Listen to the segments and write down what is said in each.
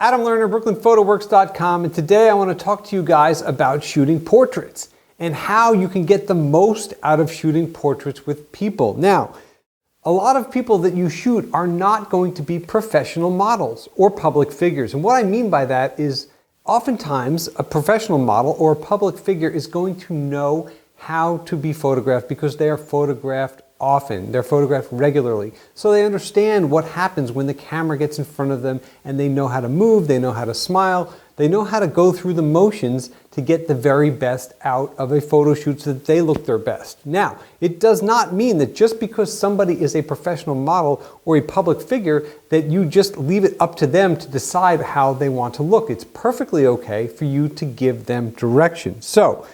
Adam Lerner, BrooklynPhotoWorks.com, and today I want to talk to you guys about shooting portraits and how you can get the most out of shooting portraits with people. Now, a lot of people that you shoot are not going to be professional models or public figures. And what I mean by that is oftentimes a professional model or a public figure is going to know how to be photographed because they are photographed often. They're photographed regularly. So they understand what happens when the camera gets in front of them, and they know how to move, they know how to smile, they know how to go through the motions to get the very best out of a photo shoot so that they look their best. Now, it does not mean that just because somebody is a professional model or a public figure that you just leave it up to them to decide how they want to look. It's perfectly okay for you to give them direction. So,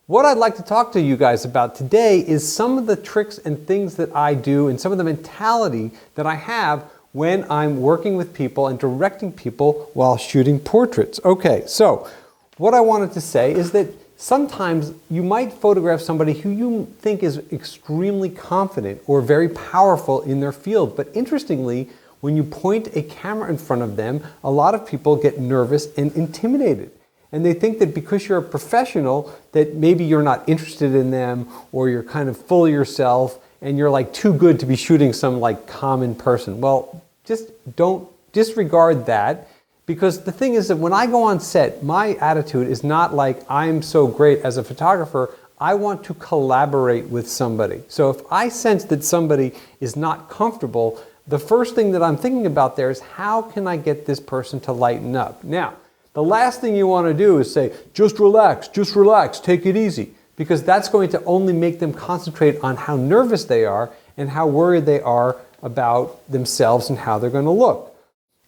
what I'd like to talk to you guys about today is some of the tricks and things that I do and some of the mentality that I have when I'm working with people and directing people while shooting portraits. Okay, so what I wanted to say is that sometimes you might photograph somebody who you think is extremely confident or very powerful in their field, but interestingly, when you point a camera in front of them, a lot of people get nervous and intimidated. And they think that because you're a professional that maybe you're not interested in them, or you're kind of full of yourself and you're like too good to be shooting some like common person. Well, just don't disregard that, because the thing is that when I go on set, my attitude is not like I'm so great as a photographer. I want to collaborate with somebody. So if I sense that somebody is not comfortable, the first thing that I'm thinking about there is how can I get this person to lighten up? Now, the last thing you want to do is say, just relax, take it easy, because that's going to only make them concentrate on how nervous they are and how worried they are about themselves and how they're going to look.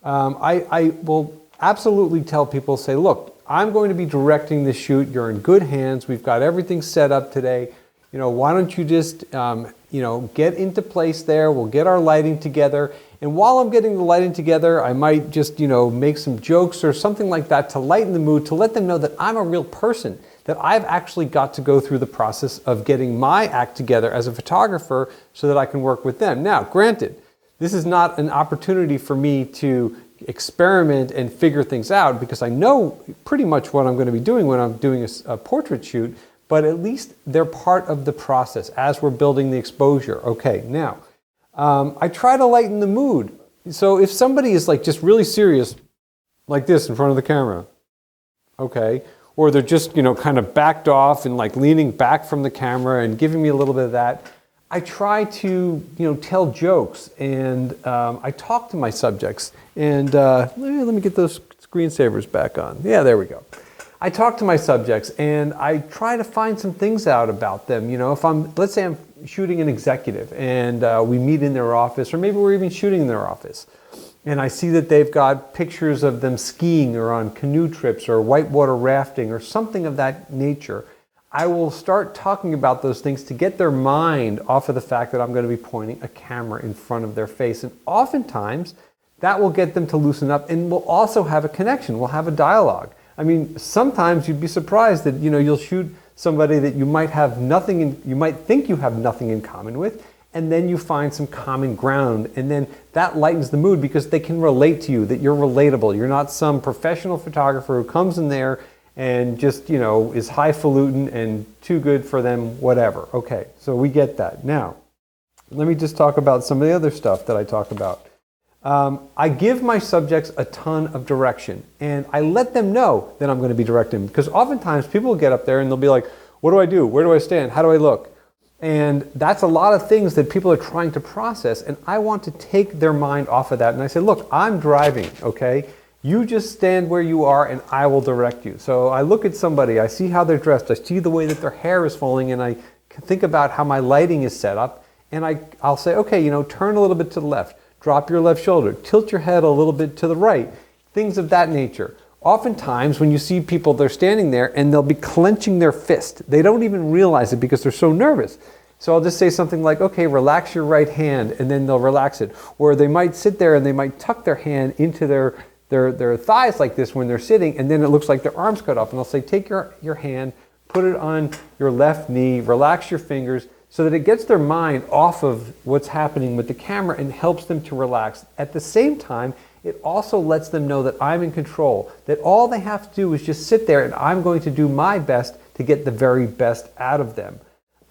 I will absolutely tell people, say, look, I'm going to be directing the shoot. You're in good hands. We've got everything set up today. You know, why don't you just, get into place there. We'll get our lighting together. And while I'm getting the lighting together, I might just, make some jokes or something like that to lighten the mood, to let them know that I'm a real person, that I've actually got to go through the process of getting my act together as a photographer so that I can work with them. Now, granted, this is not an opportunity for me to experiment and figure things out, because I know pretty much what I'm going to be doing when I'm doing a portrait shoot, but at least they're part of the process as we're building the exposure. Okay, now, I try to lighten the mood. So if somebody is like just really serious, like this in front of the camera, okay, or they're just, kind of backed off and like leaning back from the camera and giving me a little bit of that, I try to, tell jokes, and I talk to my subjects. And let me get those screensavers back on. Yeah, there we go. I talk to my subjects and I try to find some things out about them. If let's say I'm shooting an executive and we meet in their office, or maybe we're even shooting in their office, and I see that they've got pictures of them skiing or on canoe trips or whitewater rafting or something of that nature, I will start talking about those things to get their mind off of the fact that I'm going to be pointing a camera in front of their face. And oftentimes that will get them to loosen up, and we'll also have a connection. We'll have a dialogue. I mean, sometimes you'd be surprised that, you'll shoot somebody that you might think you have nothing in common with, and then you find some common ground, and then that lightens the mood because they can relate to you, that you're relatable. You're not some professional photographer who comes in there and just, is highfalutin and too good for them, whatever. Okay, so we get that. Now, let me just talk about some of the other stuff that I talk about. I give my subjects a ton of direction, and I let them know that I'm going to be directing them, because oftentimes people will get up there and they'll be like, what do I do? Where do I stand? How do I look? And that's a lot of things that people are trying to process, and I want to take their mind off of that. And I say, look, I'm driving, okay? You just stand where you are and I will direct you. So I look at somebody, I see how they're dressed, I see the way that their hair is falling, and I think about how my lighting is set up, and I'll say, okay, turn a little bit to the left. Drop your left shoulder, tilt your head a little bit to the right, things of that nature. Oftentimes when you see people, they're standing there and they'll be clenching their fist. They don't even realize it because they're so nervous. So I'll just say something like, okay, relax your right hand, and then they'll relax it. Or they might sit there and they might tuck their hand into their thighs like this when they're sitting, and then it looks like their arms cut off. And I'll say, take your hand, put it on your left knee, relax your fingers, so that it gets their mind off of what's happening with the camera and helps them to relax. At the same time, it also lets them know that I'm in control, that all they have to do is just sit there and I'm going to do my best to get the very best out of them.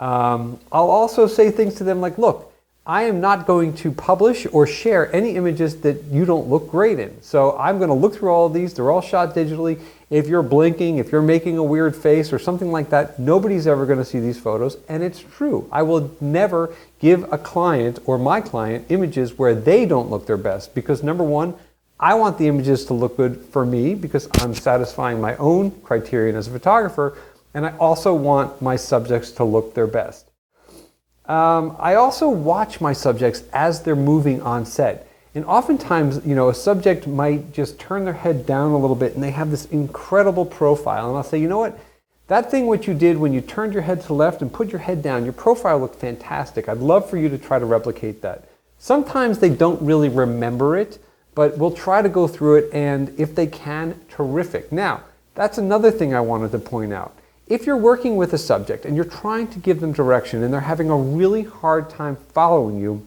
I'll also say things to them like, look, I am not going to publish or share any images that you don't look great in. So I'm going to look through all of these. They're all shot digitally. If you're blinking, if you're making a weird face or something like that, nobody's ever going to see these photos. And it's true. I will never give a client or my client images where they don't look their best, because number one, I want the images to look good for me because I'm satisfying my own criterion as a photographer, and I also want my subjects to look their best. I also watch my subjects as they're moving on set. And oftentimes, a subject might just turn their head down a little bit and they have this incredible profile. And I'll say, you know what? That thing what you did when you turned your head to the left and put your head down, your profile looked fantastic. I'd love for you to try to replicate that. Sometimes they don't really remember it, but we'll try to go through it, and if they can, terrific. Now, that's another thing I wanted to point out. If you're working with a subject and you're trying to give them direction and they're having a really hard time following you,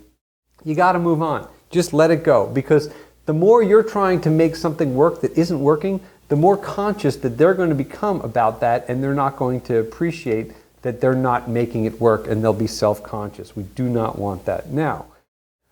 you got to move on. Just let it go, because the more you're trying to make something work that isn't working, the more conscious that they're going to become about that, and they're not going to appreciate that they're not making it work, and they'll be self-conscious. We do not want that. Now,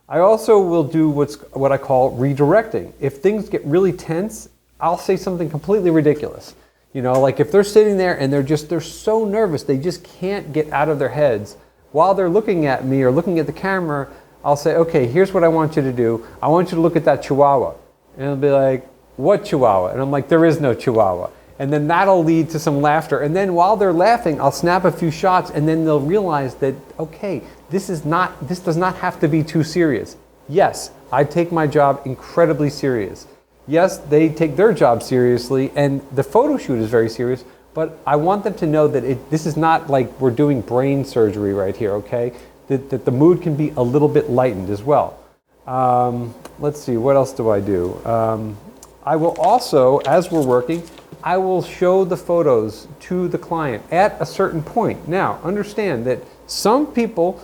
I also will do what I call redirecting. If things get really tense, I'll say something completely ridiculous. Like if they're sitting there and they're so nervous, they just can't get out of their heads. While they're looking at me or looking at the camera, I'll say, okay, here's what I want you to do. I want you to look at that chihuahua. And they'll be like, what chihuahua? And I'm like, there is no chihuahua. And then that'll lead to some laughter. And then while they're laughing, I'll snap a few shots, and then they'll realize that, okay, this does not have to be too serious. Yes, I take my job incredibly serious. Yes, they take their job seriously, and the photo shoot is very serious, but I want them to know that this is not like we're doing brain surgery right here, okay? That the mood can be a little bit lightened as well. Let's see, what else do I do? I will also, as we're working, I will show the photos to the client at a certain point. Now, understand that some people,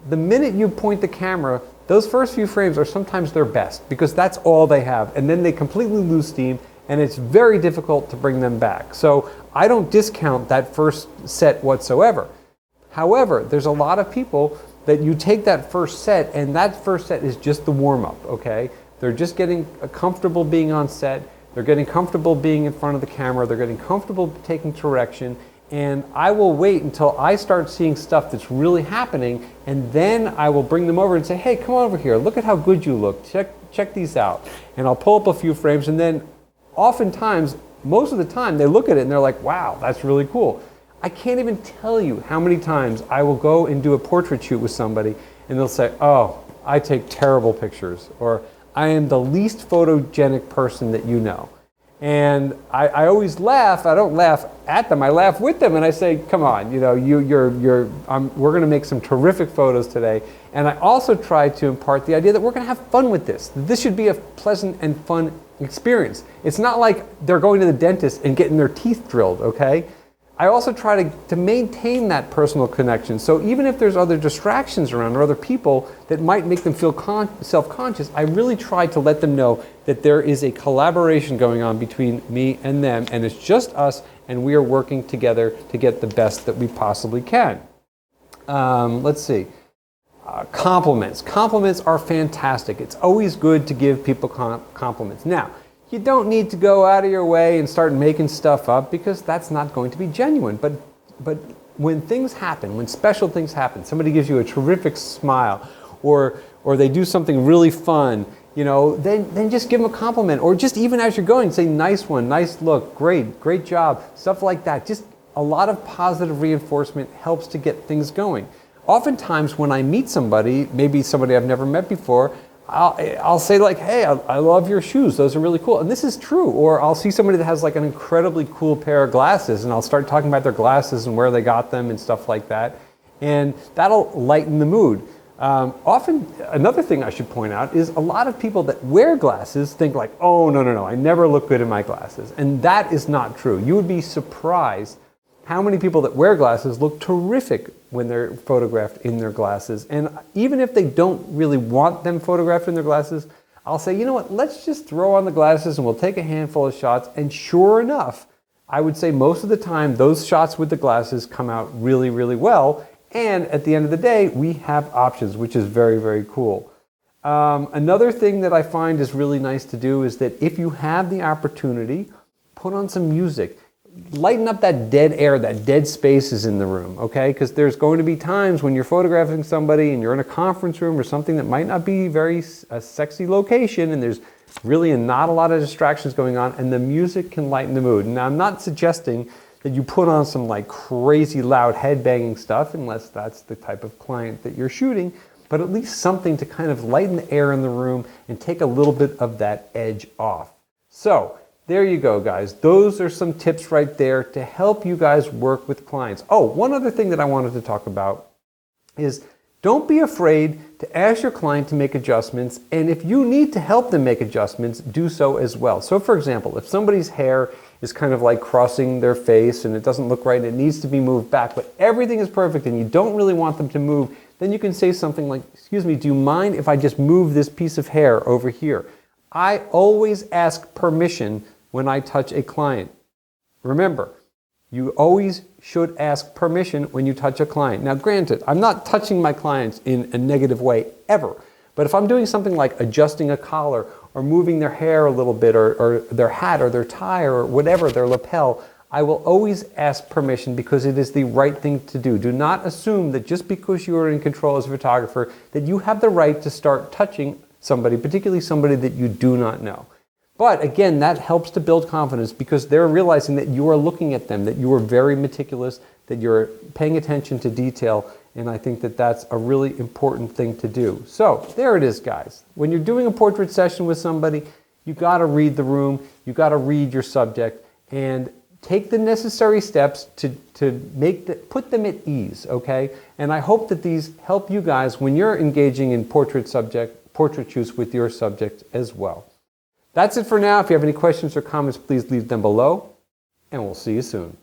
the minute you point the camera, those first few frames are sometimes their best because that's all they have, and then they completely lose steam, and it's very difficult to bring them back. So I don't discount that first set whatsoever. However, there's a lot of people that you take that first set, and that first set is just the warm-up, okay? They're just getting comfortable being on set, they're getting comfortable being in front of the camera, they're getting comfortable taking direction, and I will wait until I start seeing stuff that's really happening, and then I will bring them over and say, hey, come over here, look at how good you look, check these out. And I'll pull up a few frames, and then oftentimes, most of the time, they look at it and they're like, wow, that's really cool. I can't even tell you how many times I will go and do a portrait shoot with somebody, and they'll say, oh, I take terrible pictures, or I am the least photogenic person that you know. And I always laugh. I don't laugh at them. I laugh with them, and I say, "Come on, we're going to make some terrific photos today." And I also try to impart the idea that we're going to have fun with this. This should be a pleasant and fun experience. It's not like they're going to the dentist and getting their teeth drilled. Okay. I also try to maintain that personal connection. So even if there's other distractions around or other people that might make them feel self-conscious, I really try to let them know that there is a collaboration going on between me and them, and it's just us, and we are working together to get the best that we possibly can. Let's see. Compliments. Compliments are fantastic. It's always good to give people compliments. Now, you don't need to go out of your way and start making stuff up, because that's not going to be genuine. But when things happen, when special things happen, somebody gives you a terrific smile, or they do something really fun, then just give them a compliment. Or just even as you're going, say, nice one, nice look, great job, stuff like that. Just a lot of positive reinforcement helps to get things going. Oftentimes when I meet somebody, maybe somebody I've never met before, I'll say like, hey, I love your shoes. Those are really cool. And this is true. Or I'll see somebody that has like an incredibly cool pair of glasses, and I'll start talking about their glasses and where they got them and stuff like that. And that'll lighten the mood. Often, another thing I should point out is a lot of people that wear glasses think like, oh, no, I never look good in my glasses. And that is not true. You would be surprised how many people that wear glasses look terrific when they're photographed in their glasses. And even if they don't really want them photographed in their glasses, I'll say, you know what, let's just throw on the glasses and we'll take a handful of shots. And sure enough, I would say most of the time, those shots with the glasses come out really, really well. And at the end of the day, we have options, which is very, very cool. Another thing that I find is really nice to do is that if you have the opportunity, put on some music. Lighten up that dead air, that dead spaces in the room, okay? Because there's going to be times when you're photographing somebody and you're in a conference room or something that might not be a sexy location, and there's really not a lot of distractions going on, and the music can lighten the mood. Now, I'm not suggesting that you put on some like crazy loud headbanging stuff unless that's the type of client that you're shooting, but at least something to kind of lighten the air in the room and take a little bit of that edge off. So, there you go, guys. Those are some tips right there to help you guys work with clients. Oh, one other thing that I wanted to talk about is don't be afraid to ask your client to make adjustments, and if you need to help them make adjustments, do so as well. So for example, if somebody's hair is kind of like crossing their face and it doesn't look right and it needs to be moved back, but everything is perfect and you don't really want them to move, then you can say something like, excuse me, do you mind if I just move this piece of hair over here? I always ask permission when I touch a client. Remember, you always should ask permission when you touch a client. Now granted, I'm not touching my clients in a negative way ever, but if I'm doing something like adjusting a collar or moving their hair a little bit or their hat or their tie or whatever, their lapel, I will always ask permission because it is the right thing to do. Do not assume that just because you are in control as a photographer that you have the right to start touching somebody, particularly somebody that you do not know. But again, that helps to build confidence because they're realizing that you are looking at them, that you are very meticulous, that you're paying attention to detail, and I think that that's a really important thing to do. So there it is, guys. When you're doing a portrait session with somebody, you got to read the room, you got to read your subject, and take the necessary steps to put them at ease, okay? And I hope that these help you guys when you're engaging in portrait shoots with your subject as well. That's it for now. If you have any questions or comments, please leave them below, and we'll see you soon.